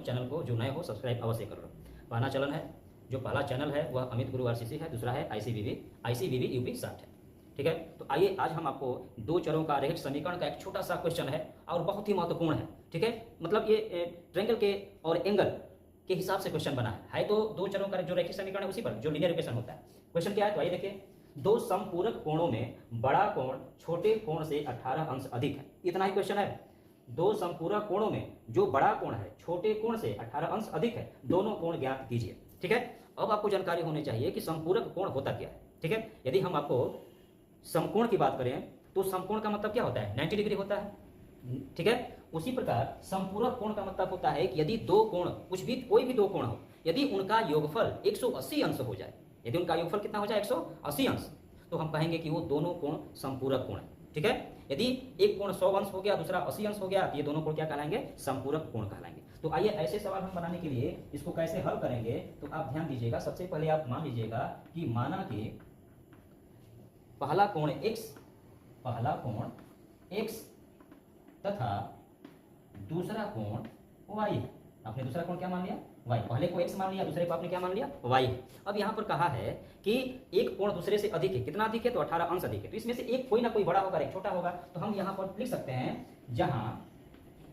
Channel को जो नए हो सब्सक्राइब अवश्य कर लो। पहला चलन है, जो पहला चैनल है वह अमित गुरु आरसीसी है, दूसरा है आईसीबीबी यूपी 60 है। ठीक है, तो आइए आज हम आपको दो चरों का रेखिक समीकरण का एक छोटा सा क्वेश्चन है और बहुत ही महत्वपूर्ण है। ठीक है, मतलब ये ट्रायंगल के और एंगल के हिसाब से क्वेश्चन बना है तो दो चरों का जो रेखिक समीकरण है उसी पर जो लीनियर इक्वेशन होता है। क्वेश्चन क्या है तो आइए देखिए, दो समपूरक कोणों में बड़ा कोण छोटे कोण से 18 अंश अधिक है। इतना ही क्वेश्चन है। दो समपूरक कोणों में जो बड़ा कोण है छोटे कोण से 18 अंश अधिक है, दोनों कोण ज्ञात कीजिए। ठीक है, अब आपको जानकारी होनी चाहिए कि समपूरक कोण होता क्या है। ठीक है, यदि हम आपको समकोण की बात करें तो समकोण का मतलब क्या होता है, 90 डिग्री होता है। ठीक है, उसी प्रकार समपूरक कोण का मतलब होता है कि यदि दो कोण कोई भी दो कोण हो, यदि उनका योगफल 180 अंश हो जाए, यदि उनका योगफल कितना हो जाए 180 अंश, तो हम कहेंगे कि वो दोनों कोण समपूरक कोण है। ठीक है, यदि एक कोण 100 अंश हो गया, दूसरा 80 अंश हो गया, तो ये दोनों कोण क्या कहलाएंगे, समपूरक कोण कहलाएंगे। तो आइए ऐसे सवाल हम बनाने के लिए इसको कैसे हल करेंगे तो आप ध्यान दीजिएगा। सबसे पहले आप मान लीजिएगा कि माना कि पहला कोण x तथा दूसरा कोण y है। आपने दूसरा कोण क्या मान लिया, y। पहले को x मान लिया, दूसरे को आपने क्या मान लिया, y है। अब यहाँ पर कहा है कि एक कोण दूसरे से अधिक है, कितना अधिक है तो 18 अंश अधिक है। तो इसमें से एक कोई ना कोई बड़ा होगा, एक छोटा होगा। तो हम यहाँ पर लिख सकते हैं जहां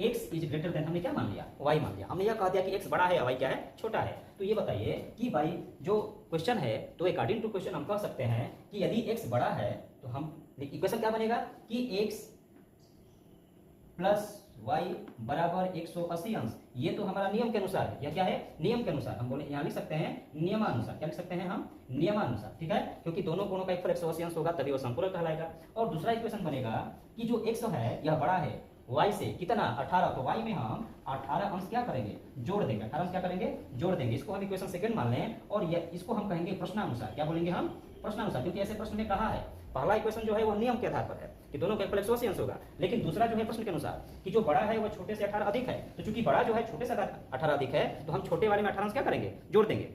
x इज ग्रेटर देन, हमने क्या मान लिया, y मान लिया। हमने यह कह दिया कि x बड़ा है, y क्या है, छोटा है। तो ये बताइए कि भाई जो क्वेश्चन है तो अकॉर्डिंग टू क्वेश्चन हम कह सकते हैं कि यदि x बड़ा है तो हम इक्वेशन क्या बनेगा कि x प्लस y बराबर 180 अंश। ये तो हमारा नियम के अनुसार है। यह क्या है, नियम के अनुसार। हम बोले यहाँ लिख सकते हैं नियमानुसार। क्या लिख सकते हैं हम, नियमानुसार। ठीक है, क्योंकि दोनों कोणों का योगफल 180 अंश होगा तभी वो समपूरक कहलाएगा। और दूसरा इक्वेशन बनेगा कि जो x है यह बड़ा है y से कितना, 18। तो y में हम 18 अंश क्या करेंगे, जोड़ देंगे। 18 अंश क्या करेंगे, जोड़ देंगे। इसको हम इक्वेशन सेकंड मान लें और इसको हम कहेंगे प्रश्नानुसार। क्या बोलेंगे हम, प्रश्नानुसार, क्योंकि ऐसे प्रश्न में कहा है। पहला इक्वेशन जो है वो नियम के आधार पर है कि दोनों का योगफल 180 अंश होगा, लेकिन दूसरा जो है प्रश्न के अनुसार कि जो बड़ा है वह छोटे से 18 अधिक है। तो चूंकि बड़ा जो है छोटे से 18 अधिक है तो हम छोटे वाले में 18 अंश क्या करेंगे, जोड़ देंगे।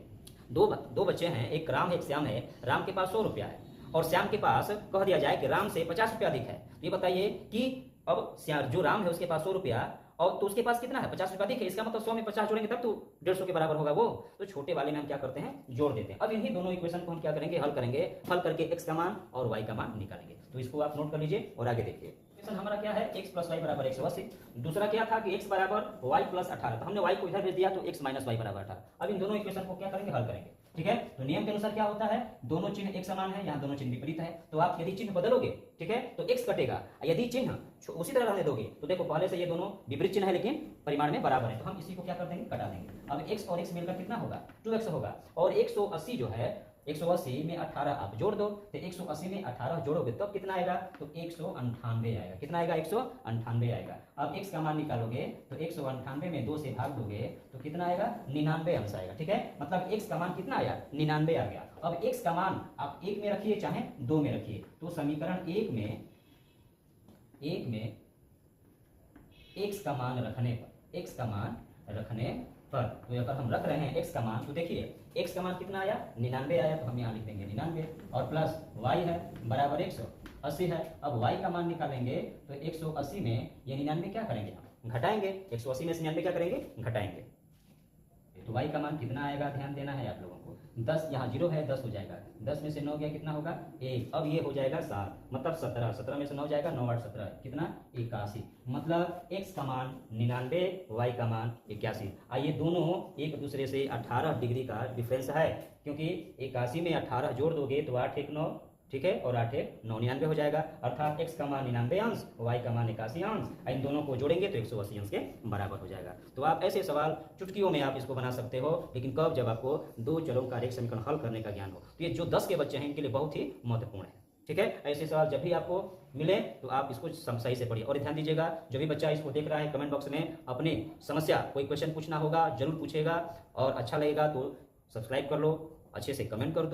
दो बच्चे हैं, एक राम है एक श्याम है। राम के पास 100 रुपया है और श्याम के पास कह दिया जाए कि राम से 50 रुपया अधिक है। तो ये बताइए कि अब जो राम है उसके पास 100 रुपया और तो उसके पास कितना है, 50 रुपया अधिक है। इसका मतलब 100 में 50 जोड़ेंगे तब तो 150 के बराबर होगा वो। तो छोटे वाले में हम क्या करते हैं, जोड़ देते हैं। अब इन्हीं दोनों इक्वेशन को हम क्या करेंगे, हल करेंगे। हल करके x का मान और y का मान निकालेंगे। तो इसको आप नोट कर लीजिए और आगे देखिए। इक्वेशन हमारा क्या है, x प्लस y बराबर 180। दूसरा क्या था कि x बराबर y प्लस 18। तो हमने y को इधर भेज दिया तो x माइनस y बराबर 18। अब इन दोनों इक्वेशन को क्या करेंगे, हल करेंगे। ठीक है, तो नियम के अनुसार क्या होता है, दोनों चिन्ह एक समान है, यहाँ दोनों चिन्ह विपरीत है। तो आप यदि चिन्ह बदलोगे, ठीक है, तो x कटेगा। यदि चिन्ह उसी तरह रहने दोगे तो देखो पहले से ये दोनों विपरीत चिन्ह है लेकिन परिमाण में बराबर है, तो हम इसी को क्या कर देंगे, कटा देंगे। अब x और x मिलकर कितना होगा, 2x होगा। और 180 जो है, 180 में 18 आप जोड़ दो, तो 180 में 18 जोड़ोगे तब कितना आएगा, तो 198 आएगा। कितना आएगा, 198 आएगा। अब x का मान निकालोगे तो 198 में 2 से भाग दोगे तो कितना आएगा, 99 अंश आएगा। ठीक है, मतलब x का मान कितना आया, 99 आ गया। अब x का मान आप 1 में रखिए चाहे 2 में रखिए, तो समीकरण 1 में x का मान रखने पर तो अगर हम रख रहे हैं x का मान, तो देखिए x का मान कितना आया, 99 आया। तो हम यहाँ लिख देंगे 99 और प्लस y है बराबर 180 है। अब y का मान निकालेंगे तो 180 में ये 99 क्या करेंगे, घटाएंगे। 180 में से 99 क्या करेंगे, घटाएंगे। तो y का मान कितना आएगा, ध्यान देना है आप लोगों को। 10 यहाँ 0 है, 10 हो जाएगा। 10 में से 9 गया, कितना होगा, 1। अब ये हो जाएगा 7, मतलब 17। 17 में से 9 जाएगा, 9 8 17 कितना, 81। मतलब x का मान 99, y का मान 81। आइए दोनों एक दूसरे से 18 डिग्री का डिफरेंस है, क्योंकि 81 में 18 जोड़ दोगे तो 8 1 9, ठीक है, और 8 1 9 99 हो जाएगा। अर्थात x का मान 99 अंश, y का मान 81 अंश। इन दोनों को जोड़ेंगे तो 180 अंश के बराबर हो जाएगा। तो आप ऐसे सवाल चुटकियों में आप इसको बना सकते हो, लेकिन कब, जब आपको दो चरों का रेखीय समीकरण हल करने का ज्ञान हो। तो ये जो 10 के बच्चे हैं इनके लिए बहुत ही महत्वपूर्ण है। ठीक है, ऐसे सवाल जब भी आपको मिले तो आप इसको सही से पढ़िए। और ध्यान दीजिएगा, जो भी बच्चा इसको देख रहा है कमेंट बॉक्स में अपनी समस्या, कोई क्वेश्चन पूछना होगा जरूर पूछेगा, और अच्छा लगेगा तो सब्सक्राइब कर लो, अच्छे से कमेंट कर दो।